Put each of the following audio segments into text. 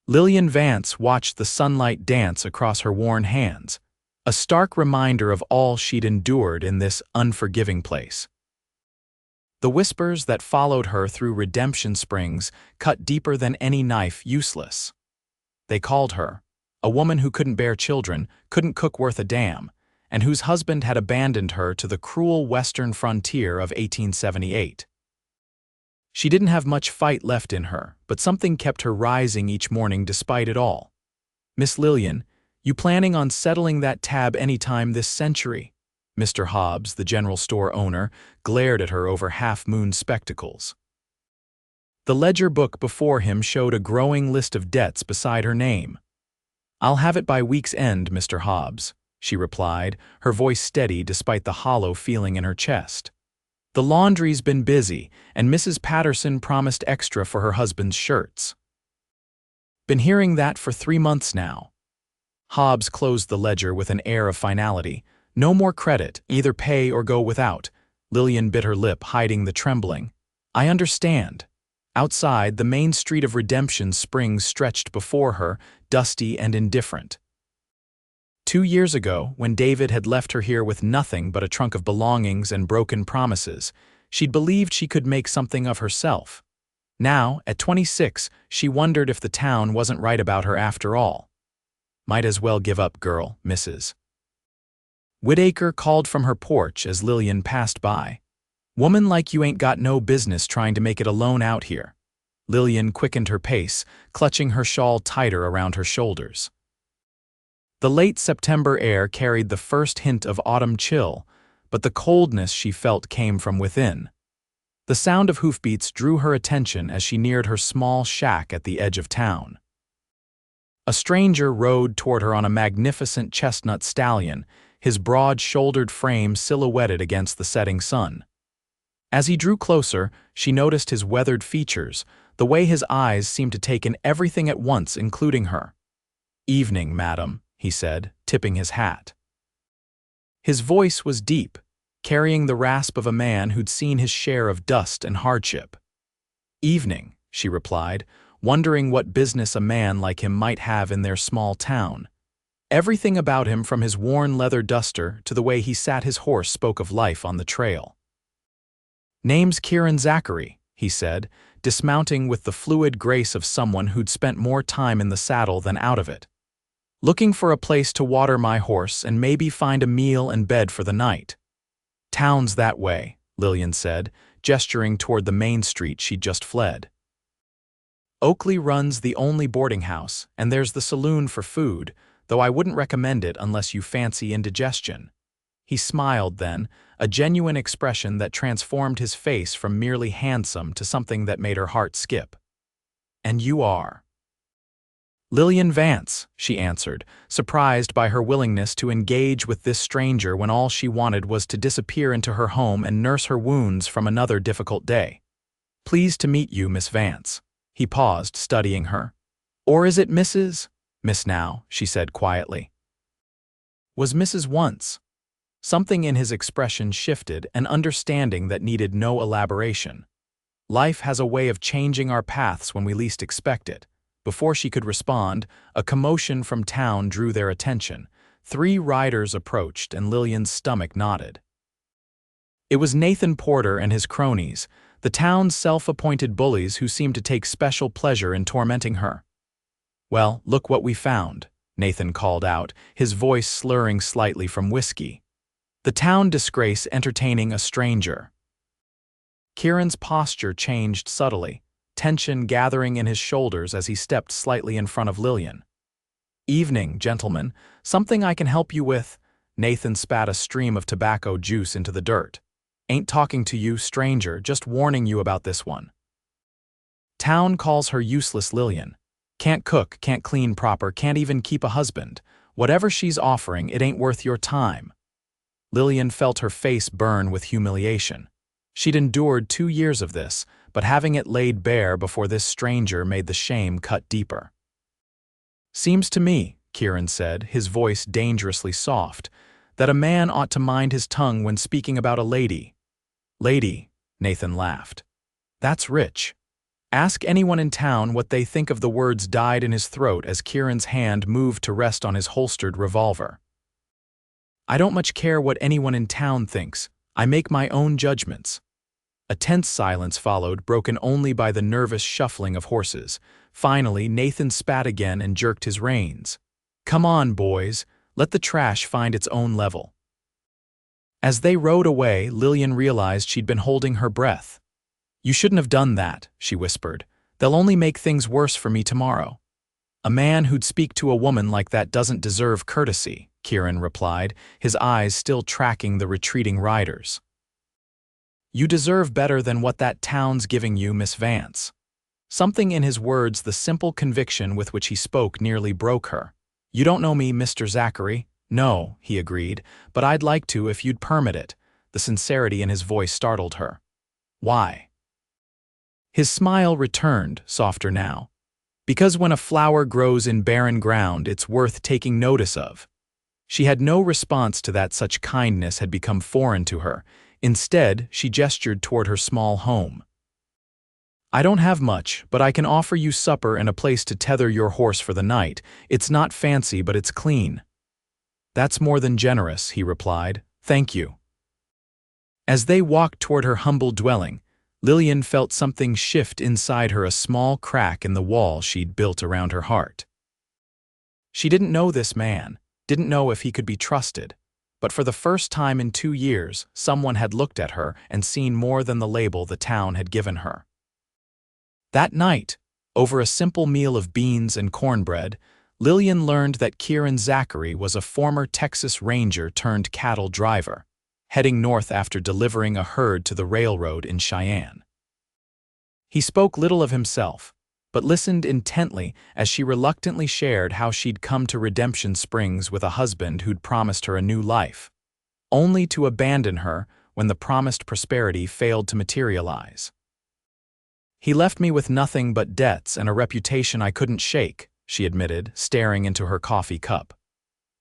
Lillian Vance watched the sunlight dance across her worn hands, a stark reminder of all she'd endured in this unforgiving place. The whispers that followed her through Redemption Springs cut deeper than any knife. Useless. They called her a woman who couldn't bear children, couldn't cook worth a damn, and whose husband had abandoned her to the cruel western frontier of 1878. She didn't have much fight left in her, but something kept her rising each morning despite it all. "Miss Lillian, you planning on settling that tab anytime this century?" Mr. Hobbs, the general store owner, glared at her over half-moon spectacles. The ledger book before him showed a growing list of debts beside her name. "I'll have it by week's end, Mr. Hobbs," she replied, her voice steady despite the hollow feeling in her chest. "The laundry's been busy, and Mrs. Patterson promised extra for her husband's shirts." "Been hearing that for 3 months now." Hobbs closed the ledger with an air of finality. "No more credit, either pay or go without." Lillian bit her lip, hiding the trembling. "I understand." Outside, the main street of Redemption Springs stretched before her, dusty and indifferent. 2 years ago, when David had left her here with nothing but a trunk of belongings and broken promises, she'd believed she could make something of herself. Now, at 26, she wondered if the town wasn't right about her after all. "Might as well give up, girl, Mrs. Whitaker called from her porch as Lillian passed by. "Woman like you ain't got no business trying to make it alone out here." Lillian quickened her pace, clutching her shawl tighter around her shoulders. The late September air carried the first hint of autumn chill, but the coldness she felt came from within. The sound of hoofbeats drew her attention as she neared her small shack at the edge of town. A stranger rode toward her on a magnificent chestnut stallion, his broad-shouldered frame silhouetted against the setting sun. As he drew closer, she noticed his weathered features, the way his eyes seemed to take in everything at once, including her. "Evening, madam," he said, tipping his hat. His voice was deep, carrying the rasp of a man who'd seen his share of dust and hardship. "Evening," she replied, wondering what business a man like him might have in their small town. Everything about him, from his worn leather duster to the way he sat his horse, spoke of life on the trail. "Name's Kieran Zachary," he said, dismounting with the fluid grace of someone who'd spent more time in the saddle than out of it. "Looking for a place to water my horse and maybe find a meal and bed for the night." "Town's that way," Lillian said, gesturing toward the main street she'd just fled. "Oakley runs the only boarding house, and there's the saloon for food, though I wouldn't recommend it unless you fancy indigestion." He smiled then, a genuine expression that transformed his face from merely handsome to something that made her heart skip. "And you are?" "Lillian Vance," she answered, surprised by her willingness to engage with this stranger when all she wanted was to disappear into her home and nurse her wounds from another difficult day. "Pleased to meet you, Miss Vance." He paused, studying her. "Or is it Mrs.? Miss now," she said quietly. "Was Mrs. once." Something in his expression shifted, an understanding that needed no elaboration. Life has a way of changing our paths when we least expect it. Before she could respond, a commotion from town drew their attention. 3 riders approached, and Lillian's stomach knotted. It was Nathan Porter and his cronies, the town's self-appointed bullies who seemed to take special pleasure in tormenting her. "Well, look what we found," Nathan called out, his voice slurring slightly from whiskey. "The town disgrace entertaining a stranger." Kieran's posture changed subtly, tension gathering in his shoulders as he stepped slightly in front of Lillian. "Evening, gentlemen. Something I can help you with?" Nathan spat a stream of tobacco juice into the dirt. "Ain't talking to you, stranger, just warning you about this one." Town calls her useless Lillian. Can't cook, can't clean proper, can't even keep a husband. Whatever she's offering, it ain't worth your time. Lillian felt her face burn with humiliation. She'd endured 2 years of this, but having it laid bare before this stranger made the shame cut deeper. "Seems to me," Kieran said, his voice dangerously soft, "that a man ought to mind his tongue when speaking about a lady." "Lady," Nathan laughed. "That's rich." Ask anyone in town what they think of the words died in his throat as Kieran's hand moved to rest on his holstered revolver. I don't much care what anyone in town thinks. I make my own judgments. A tense silence followed, broken only by the nervous shuffling of horses. Finally, Nathan spat again and jerked his reins. Come on, boys. Let the trash find its own level. As they rode away, Lillian realized she'd been holding her breath. You shouldn't have done that, she whispered. They'll only make things worse for me tomorrow. A man who'd speak to a woman like that doesn't deserve courtesy, Kieran replied, his eyes still tracking the retreating riders. You deserve better than what that town's giving you, Miss Vance. Something in his words, the simple conviction with which he spoke, nearly broke her. You don't know me, Mr. Zachary. No, he agreed, but I'd like to if you'd permit it. The sincerity in his voice startled her. Why? His smile returned, softer now. Because when a flower grows in barren ground, it's worth taking notice of. She had no response to that. Such kindness had become foreign to her. Instead, she gestured toward her small home. I don't have much, but I can offer you supper and a place to tether your horse for the night. It's not fancy, but it's clean. That's more than generous, he replied. Thank you. As they walked toward her humble dwelling, Lillian felt something shift inside her, a small crack in the wall she'd built around her heart. She didn't know this man, didn't know if he could be trusted, but for the first time in 2 years, someone had looked at her and seen more than the label the town had given her. That night, over a simple meal of beans and cornbread, Lillian learned that Kieran Zachary was a former Texas Ranger turned cattle driver, heading north after delivering a herd to the railroad in Cheyenne. He spoke little of himself, but listened intently as she reluctantly shared how she'd come to Redemption Springs with a husband who'd promised her a new life, only to abandon her when the promised prosperity failed to materialize. He left me with nothing but debts and a reputation I couldn't shake, she admitted, staring into her coffee cup.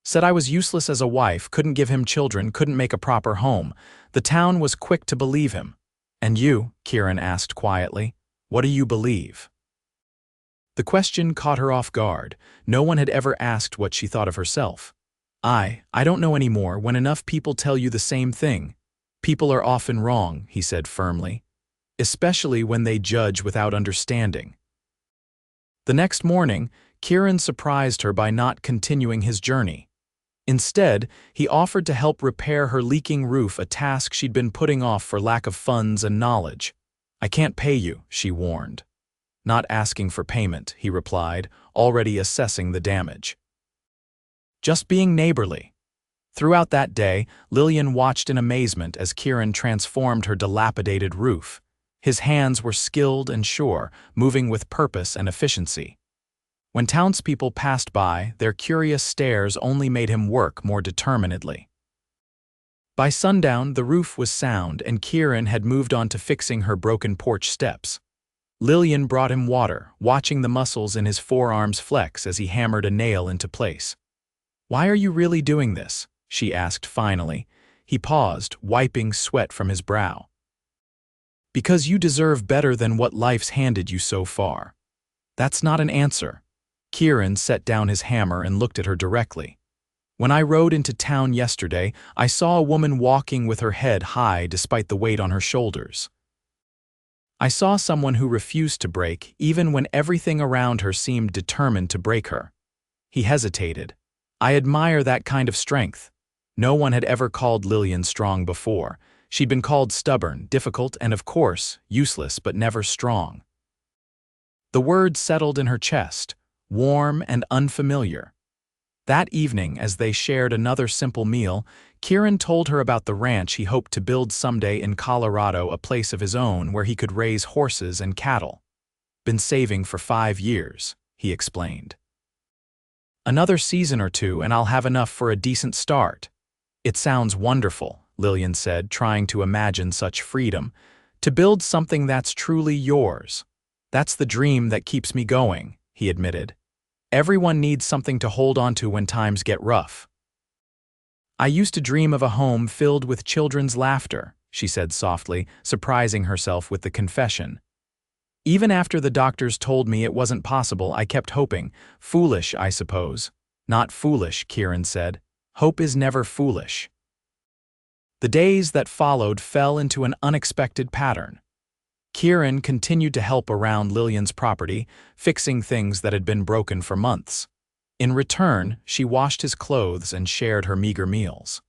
Said I was useless as a wife, couldn't give him children, couldn't make a proper home. The town was quick to believe him. And you, Kieran asked quietly, what do you believe? The question caught her off guard. No one had ever asked what she thought of herself. I don't know anymore. When enough people tell you the same thing. People are often wrong, he said firmly, especially when they judge without understanding. The next morning, Kieran surprised her by not continuing his journey. Instead, he offered to help repair her leaking roof, a task she'd been putting off for lack of funds and knowledge. I can't pay you, she warned. Not asking for payment, he replied, already assessing the damage. Just being neighborly. Throughout that day, Lillian watched in amazement as Kieran transformed her dilapidated roof. His hands were skilled and sure, moving with purpose and efficiency. When townspeople passed by, their curious stares only made him work more determinedly. By sundown, the roof was sound, and Kieran had moved on to fixing her broken porch steps. Lillian brought him water, watching the muscles in his forearms flex as he hammered a nail into place. Why are you really doing this? She asked finally. He paused, wiping sweat from his brow. Because you deserve better than what life's handed you so far. That's not an answer. Kieran set down his hammer and looked at her directly. When I rode into town yesterday, I saw a woman walking with her head high despite the weight on her shoulders. I saw someone who refused to break, even when everything around her seemed determined to break her. He hesitated. I admire that kind of strength. No one had ever called Lillian strong before. She'd been called stubborn, difficult, and of course, useless, but never strong. The words settled in her chest, warm and unfamiliar. That evening, as they shared another simple meal, Kieran told her about the ranch he hoped to build someday in Colorado, a place of his own where he could raise horses and cattle. Been saving for 5 years, he explained. Another season or 2 and I'll have enough for a decent start. It sounds wonderful, Lillian said, trying to imagine such freedom. To build something that's truly yours. That's the dream that keeps me going, he admitted. Everyone needs something to hold on to when times get rough. I used to dream of a home filled with children's laughter, she said softly, surprising herself with the confession. Even after the doctors told me it wasn't possible, I kept hoping. Foolish, I suppose. Not foolish, Kieran said. Hope is never foolish. The days that followed fell into an unexpected pattern. Kieran continued to help around Lillian's property, fixing things that had been broken for months. In return, she washed his clothes and shared her meager meals.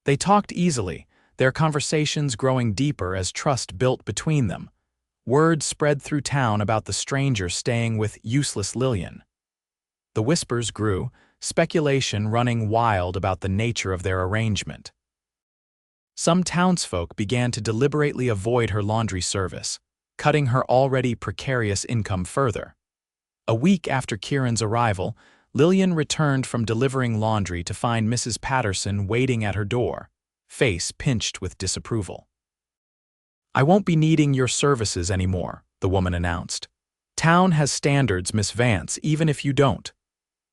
They talked easily, their conversations growing deeper as trust built between them. Word spread through town about the stranger staying with useless Lillian. The whispers grew, speculation running wild about the nature of their arrangement. Some townsfolk began to deliberately avoid her laundry service, cutting her already precarious income further. A week after Kieran's arrival, Lillian returned from delivering laundry to find Mrs. Patterson waiting at her door, face pinched with disapproval. "I won't be needing your services anymore," the woman announced. "Town has standards, Miss Vance, even if you don't.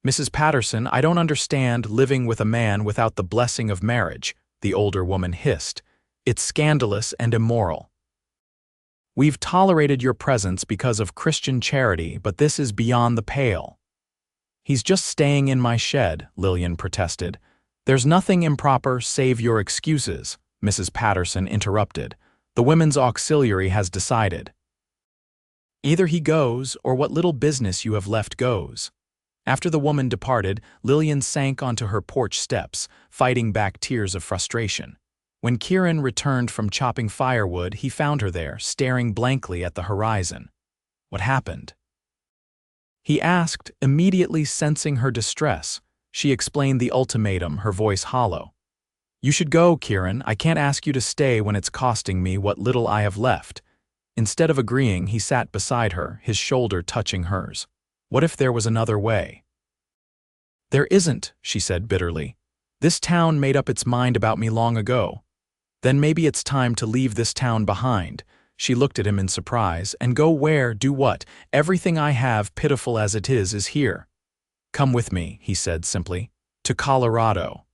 Mrs. Patterson, I don't understand living with a man without the blessing of marriage," the older woman hissed. "It's scandalous and immoral. We've tolerated your presence because of Christian charity, but this is beyond the pale." "He's just staying in my shed," Lillian protested. "There's nothing improper save your excuses," Mrs. Patterson interrupted. "The women's auxiliary has decided. Either he goes, or what little business you have left goes." After the woman departed, Lillian sank onto her porch steps, fighting back tears of frustration. When Kieran returned from chopping firewood, he found her there, staring blankly at the horizon. "What happened?" he asked, immediately sensing her distress. She explained the ultimatum, her voice hollow. "You should go, Kieran. I can't ask you to stay when it's costing me what little I have left." Instead of agreeing, he sat beside her, his shoulder touching hers. What if there was another way? "There isn't," she said bitterly. "This town made up its mind about me long ago. Then maybe it's time to leave this town behind." She looked at him in surprise. "And go where? Do what? Everything I have, pitiful as it is here." "Come with me," he said simply. "To Colorado."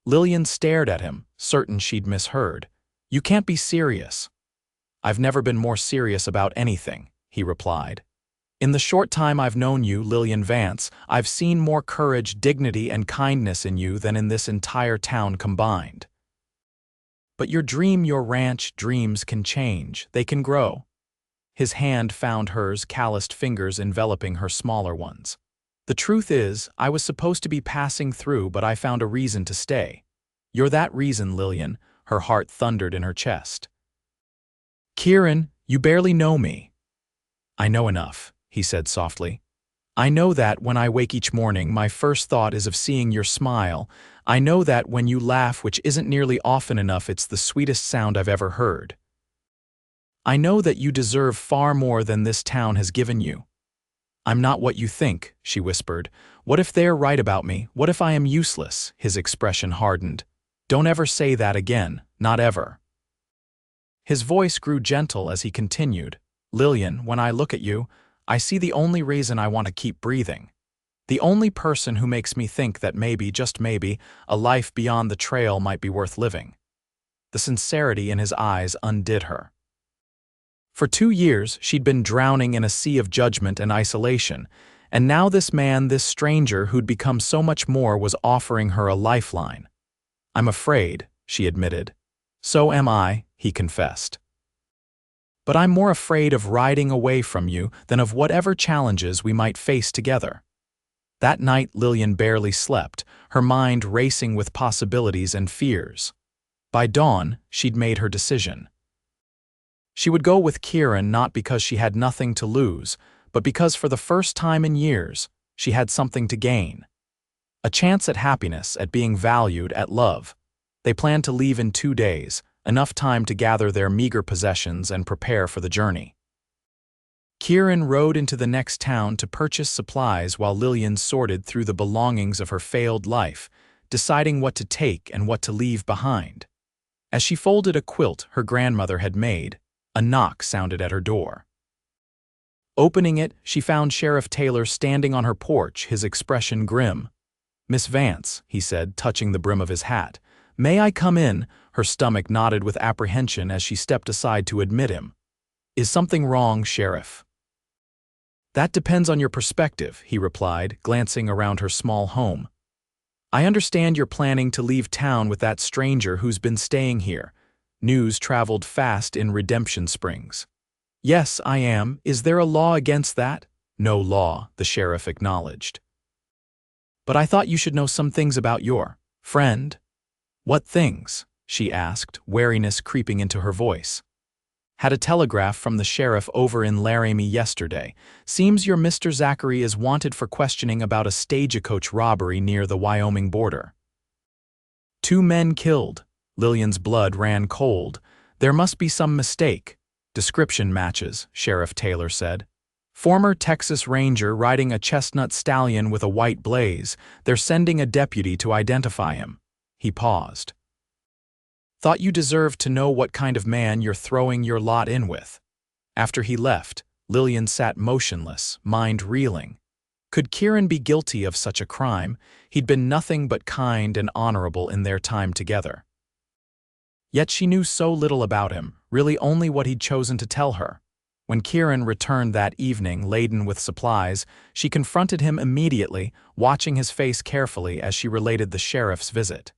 Lillian stared at him, certain she'd misheard. "You can't be serious." "I've never been more serious about anything," he replied. "In the short time I've known you, Lillian Vance, I've seen more courage, dignity, and kindness in you than in this entire town combined. But your ranch dreams can change, they can grow." His hand found hers, calloused fingers enveloping her smaller ones. "The truth is, I was supposed to be passing through, but I found a reason to stay." "You're that reason, Lillian," her heart thundered in her chest. "Kieran, you barely know me." "I know enough," he said softly. "I know that when I wake each morning, my first thought is of seeing your smile. I know that when you laugh, which isn't nearly often enough, it's the sweetest sound I've ever heard. I know that you deserve far more than this town has given you." "I'm not what you think," she whispered. "What if they're right about me? What if I am useless?" His expression hardened. "Don't ever say that again, not ever." His voice grew gentle as he continued. "Lillian, when I look at you, I see the only reason I want to keep breathing. The only person who makes me think that maybe, just maybe, a life beyond the trail might be worth living." The sincerity in his eyes undid her. For 2 years, she'd been drowning in a sea of judgment and isolation, and now this man, this stranger who'd become so much more, was offering her a lifeline. "I'm afraid," she admitted. "So am I," he confessed. "But I'm more afraid of riding away from you than of whatever challenges we might face together." That night, Lillian barely slept, her mind racing with possibilities and fears. By dawn, she'd made her decision. She would go with Kieran not because she had nothing to lose, but because for the first time in years, she had something to gain. A chance at happiness, at being valued, at love. They planned to leave in 2 days, enough time to gather their meager possessions and prepare for the journey. Kieran rode into the next town to purchase supplies while Lillian sorted through the belongings of her failed life, deciding what to take and what to leave behind. As she folded a quilt her grandmother had made, a knock sounded at her door. Opening it, she found Sheriff Taylor standing on her porch, his expression grim. "Miss Vance," he said, touching the brim of his hat. "May I come in?" Her stomach knotted with apprehension as she stepped aside to admit him. Is something wrong, Sheriff? That depends on your perspective, he replied, glancing around her small home. I understand you're planning to leave town with that stranger who's been staying here. News traveled fast in Redemption Springs. Yes, I am. Is there a law against that? No law, the sheriff acknowledged. But I thought you should know some things about your friend. What things? She asked, wariness creeping into her voice. Had a telegraph from the sheriff over in Laramie yesterday. Seems your Mr. Zachary is wanted for questioning about a stagecoach robbery near the Wyoming border. 2 men killed. Lillian's blood ran cold. There must be some mistake. Description matches, Sheriff Taylor said. Former Texas Ranger riding a chestnut stallion with a white blaze. They're sending a deputy to identify him. He paused. Thought you deserved to know what kind of man you're throwing your lot in with. After he left, Lillian sat motionless, mind reeling. Could Kieran be guilty of such a crime? He'd been nothing but kind and honorable in their time together. Yet she knew so little about him, really only what he'd chosen to tell her. When Kieran returned that evening laden with supplies, she confronted him immediately, watching his face carefully as she related the sheriff's visit.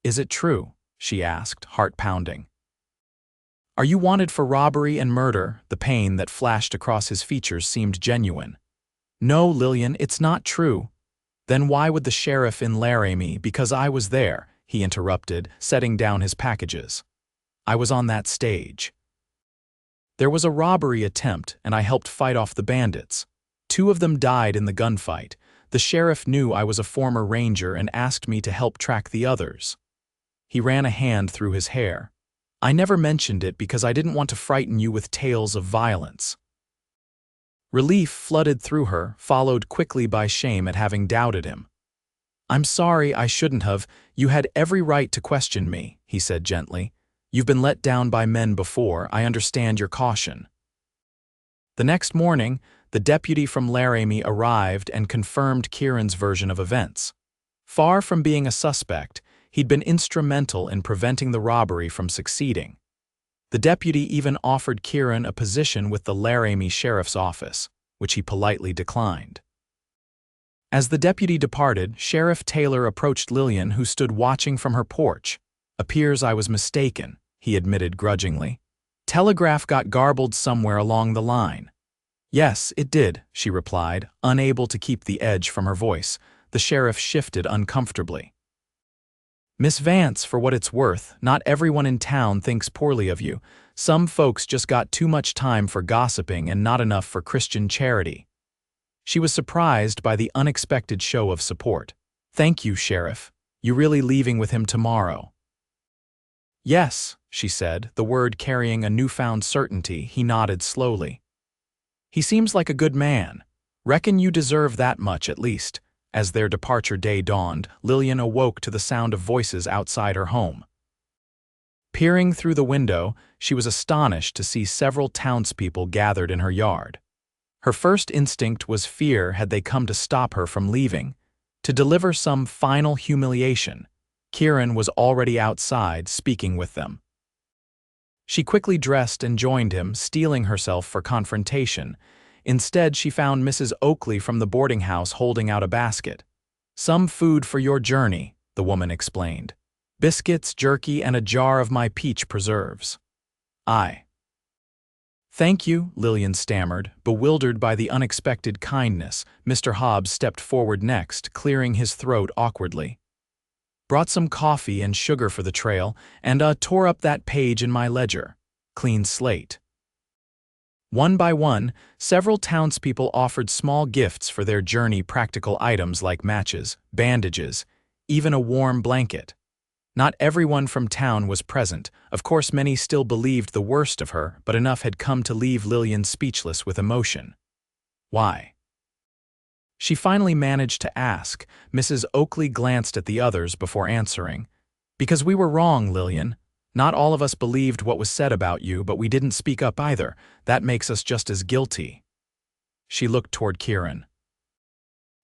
Is it true? She asked, heart pounding. Are you wanted for robbery and murder? The pain that flashed across his features seemed genuine. No, Lillian, it's not true. Then why would the sheriff in Laramie? Because I was there, he interrupted, setting down his packages. I was on that stage. There was a robbery attempt, and I helped fight off the bandits. 2 of them died in the gunfight. The sheriff knew I was a former ranger and asked me to help track the others. He ran a hand through his hair. I never mentioned it because I didn't want to frighten you with tales of violence. Relief flooded through her, followed quickly by shame at having doubted him. I'm sorry, I shouldn't have. You had every right to question me, he said gently. You've been let down by men before. I understand your caution. The next morning, the deputy from Laramie arrived and confirmed Kieran's version of events. Far from being a suspect, he'd been instrumental in preventing the robbery from succeeding. The deputy even offered Kieran a position with the Laramie Sheriff's Office, which he politely declined. As the deputy departed, Sheriff Taylor approached Lillian, who stood watching from her porch. Appears I was mistaken, he admitted grudgingly. Telegraph got garbled somewhere along the line. Yes, it did, she replied, unable to keep the edge from her voice. The sheriff shifted uncomfortably. Miss Vance, for what it's worth, not everyone in town thinks poorly of you. Some folks just got too much time for gossiping and not enough for Christian charity. She was surprised by the unexpected show of support. Thank you, Sheriff. You really leaving with him tomorrow? Yes, she said, the word carrying a newfound certainty. He nodded slowly. He seems like a good man. Reckon you deserve that much at least. As their departure day dawned, Lillian awoke to the sound of voices outside her home. Peering through the window, she was astonished to see several townspeople gathered in her yard. Her first instinct was fear had they come to stop her from leaving, to deliver some final humiliation. Kieran was already outside, speaking with them. She quickly dressed and joined him, steeling herself for confrontation. Instead, she found Mrs. Oakley from the boarding house holding out a basket. Some food for your journey, the woman explained. Biscuits, jerky, and a jar of my peach preserves. Thank you, Lillian stammered, bewildered by the unexpected kindness. Mr. Hobbs stepped forward next, clearing his throat awkwardly. Brought some coffee and sugar for the trail, and tore up that page in my ledger. Clean slate. One by one, several townspeople offered small gifts for their journey, practical items like matches, bandages, even a warm blanket. Not everyone from town was present. Of course, many still believed the worst of her, but enough had come to leave Lillian speechless with emotion. Why? She finally managed to ask. Mrs. Oakley glanced at the others before answering. Because we were wrong, Lillian. Not all of us believed what was said about you, but we didn't speak up either. That makes us just as guilty. She looked toward Kieran.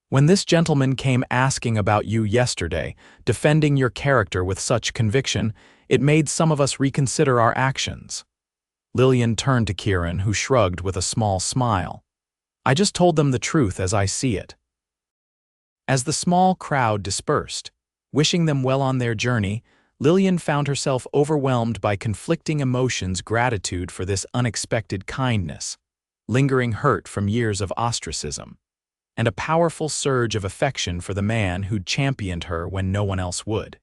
When this gentleman came asking about you yesterday, defending your character with such conviction, it made some of us reconsider our actions. Lillian turned to Kieran, who shrugged with a small smile. I just told them the truth as I see it. As the small crowd dispersed, wishing them well on their journey, Lillian found herself overwhelmed by conflicting emotions: gratitude for this unexpected kindness, lingering hurt from years of ostracism, and a powerful surge of affection for the man who'd championed her when no one else would.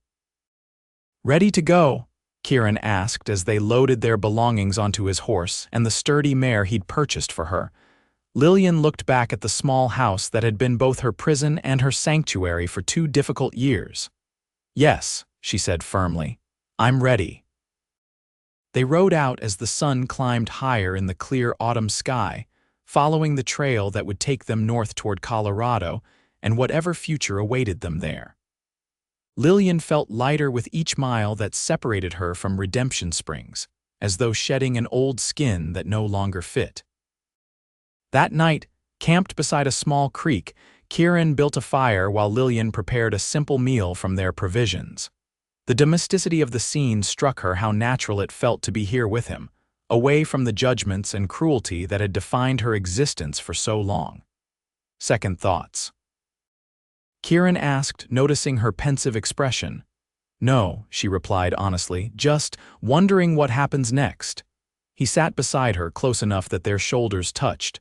"Ready to go?" Kieran asked as they loaded their belongings onto his horse and the sturdy mare he'd purchased for her. Lillian looked back at the small house that had been both her prison and her sanctuary for 2 difficult years. "Yes," she said firmly, "I'm ready." They rode out as the sun climbed higher in the clear autumn sky, following the trail that would take them north toward Colorado and whatever future awaited them there. Lillian felt lighter with each mile that separated her from Redemption Springs, as though shedding an old skin that no longer fit. That night, camped beside a small creek, Kieran built a fire while Lillian prepared a simple meal from their provisions. The domesticity of the scene struck her how natural it felt to be here with him, away from the judgments and cruelty that had defined her existence for so long. "Second thoughts?" Kieran asked, noticing her pensive expression. "No," she replied honestly, "just wondering what happens next." He sat beside her close enough that their shoulders touched.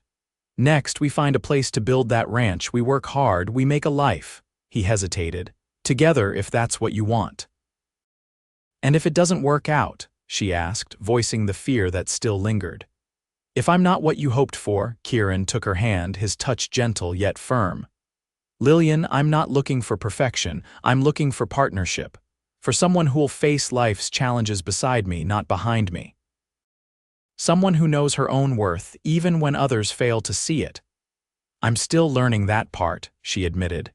"Next, we find a place to build that ranch, we work hard, we make a life." He hesitated. "Together, if that's what you want." "And if it doesn't work out?" she asked, voicing the fear that still lingered. "If I'm not what you hoped for," Kieran took her hand, his touch gentle yet firm. "Lillian, I'm not looking for perfection, I'm looking for partnership. For someone who'll face life's challenges beside me, not behind me. Someone who knows her own worth, even when others fail to see it." "I'm still learning that part," she admitted.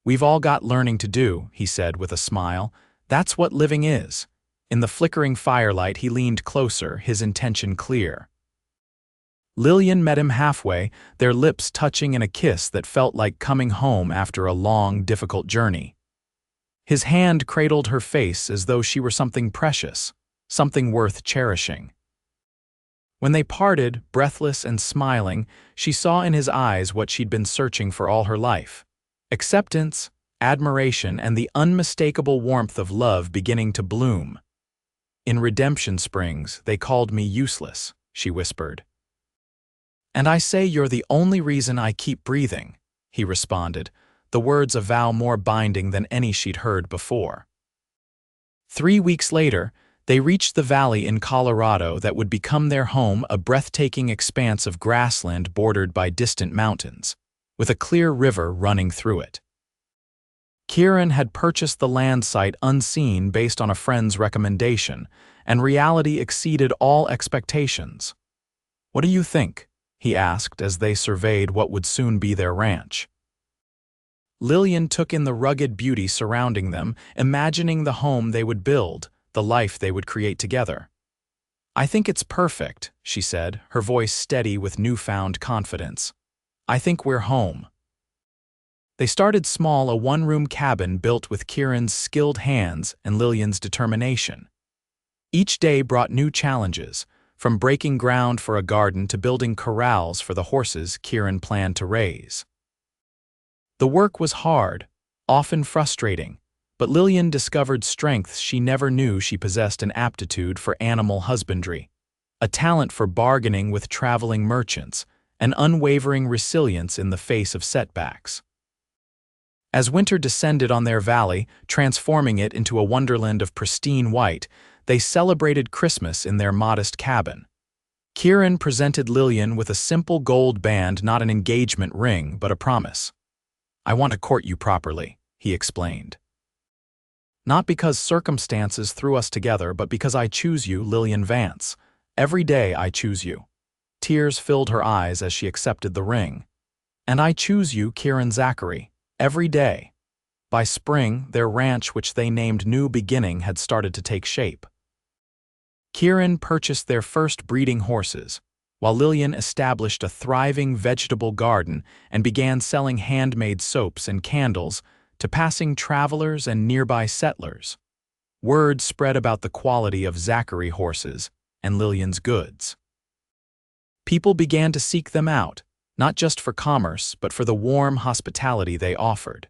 "We've all got learning to do," he said with a smile. "That's what living is." In the flickering firelight, he leaned closer, his intention clear. Lillian met him halfway, their lips touching in a kiss that felt like coming home after a long, difficult journey. His hand cradled her face as though she were something precious, something worth cherishing. When they parted, breathless and smiling, she saw in his eyes what she'd been searching for all her life: acceptance, admiration, and the unmistakable warmth of love beginning to bloom. "In Redemption Springs, they called me useless," she whispered. "And I say you're the only reason I keep breathing," he responded, the words a vow more binding than any she'd heard before. 3 weeks later, they reached the valley in Colorado that would become their home, a breathtaking expanse of grassland bordered by distant mountains, with a clear river running through it. Kieran had purchased the land site unseen based on a friend's recommendation, and reality exceeded all expectations. "What do you think?" he asked as they surveyed what would soon be their ranch. Lillian took in the rugged beauty surrounding them, imagining the home they would build, the life they would create together. "I think it's perfect," she said, her voice steady with newfound confidence. "I think we're home." They started small, a one-room cabin built with Kieran's skilled hands and Lillian's determination. Each day brought new challenges, from breaking ground for a garden to building corrals for the horses Kieran planned to raise. The work was hard, often frustrating, but Lillian discovered strengths she never knew she possessed: an aptitude for animal husbandry, a talent for bargaining with traveling merchants, an unwavering resilience in the face of setbacks. As winter descended on their valley, transforming it into a wonderland of pristine white, they celebrated Christmas in their modest cabin. Kieran presented Lillian with a simple gold band, not an engagement ring, but a promise. "I want to court you properly," he explained. "Not because circumstances threw us together, but because I choose you, Lillian Vance. Every day I choose you." Tears filled her eyes as she accepted the ring. "And I choose you, Kieran Zachary. Every day." By spring, their ranch, which they named New Beginning, had started to take shape. Kieran purchased their first breeding horses, while Lillian established a thriving vegetable garden and began selling handmade soaps and candles to passing travelers and nearby settlers. Word spread about the quality of Zachary horses and Lillian's goods. People began to seek them out, not just for commerce, but for the warm hospitality they offered.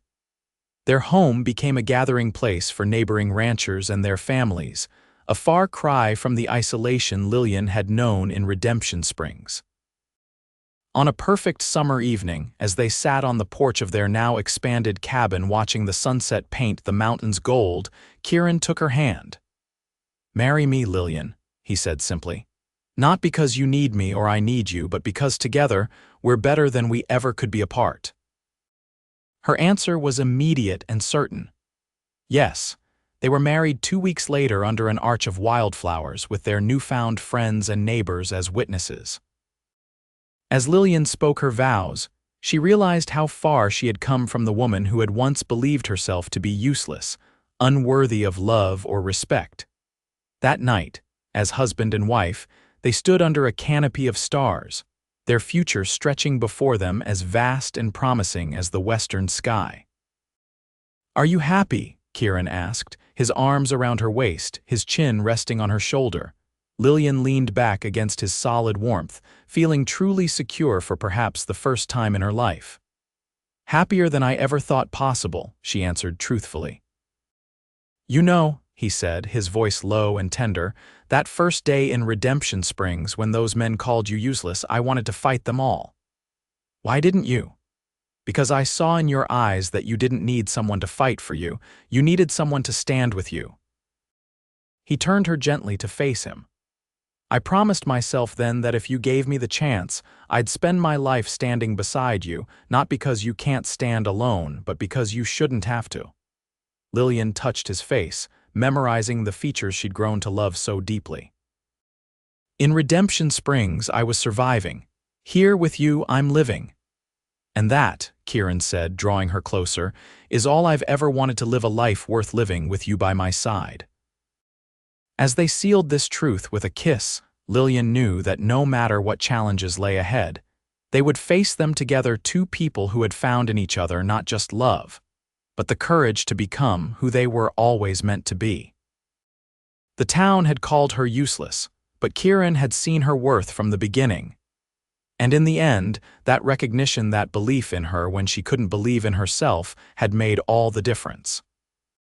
Their home became a gathering place for neighboring ranchers and their families, a far cry from the isolation Lillian had known in Redemption Springs. On a perfect summer evening, as they sat on the porch of their now expanded cabin watching the sunset paint the mountains gold, Kieran took her hand. "Marry me, Lillian," he said simply. "Not because you need me or I need you, but because together we're better than we ever could be apart." Her answer was immediate and certain. Yes, they were married 2 weeks later under an arch of wildflowers with their newfound friends and neighbors as witnesses. As Lillian spoke her vows, she realized how far she had come from the woman who had once believed herself to be useless, unworthy of love or respect. That night, as husband and wife, they stood under a canopy of stars, their future stretching before them as vast and promising as the western sky. "Are you happy?" Kieran asked, his arms around her waist, his chin resting on her shoulder. Lillian leaned back against his solid warmth, feeling truly secure for perhaps the first time in her life. "Happier than I ever thought possible," she answered truthfully. "You know," he said, his voice low and tender, "that first day in Redemption Springs when those men called you useless, I wanted to fight them all. Why didn't you? Because I saw in your eyes that you didn't need someone to fight for you, you needed someone to stand with you." He turned her gently to face him. "I promised myself then that if you gave me the chance, I'd spend my life standing beside you, not because you can't stand alone, but because you shouldn't have to." Lillian touched his face, memorizing the features she'd grown to love so deeply. "In Redemption Springs, I was surviving. Here with you, I'm living. And that," Kieran said, drawing her closer, "is all I've ever wanted, to live a life worth living with you by my side." As they sealed this truth with a kiss, Lillian knew that no matter what challenges lay ahead, they would face them together, two people who had found in each other not just love, but the courage to become who they were always meant to be. The town had called her useless, but Kieran had seen her worth from the beginning. And in the end, that recognition, that belief in her when she couldn't believe in herself, had made all the difference.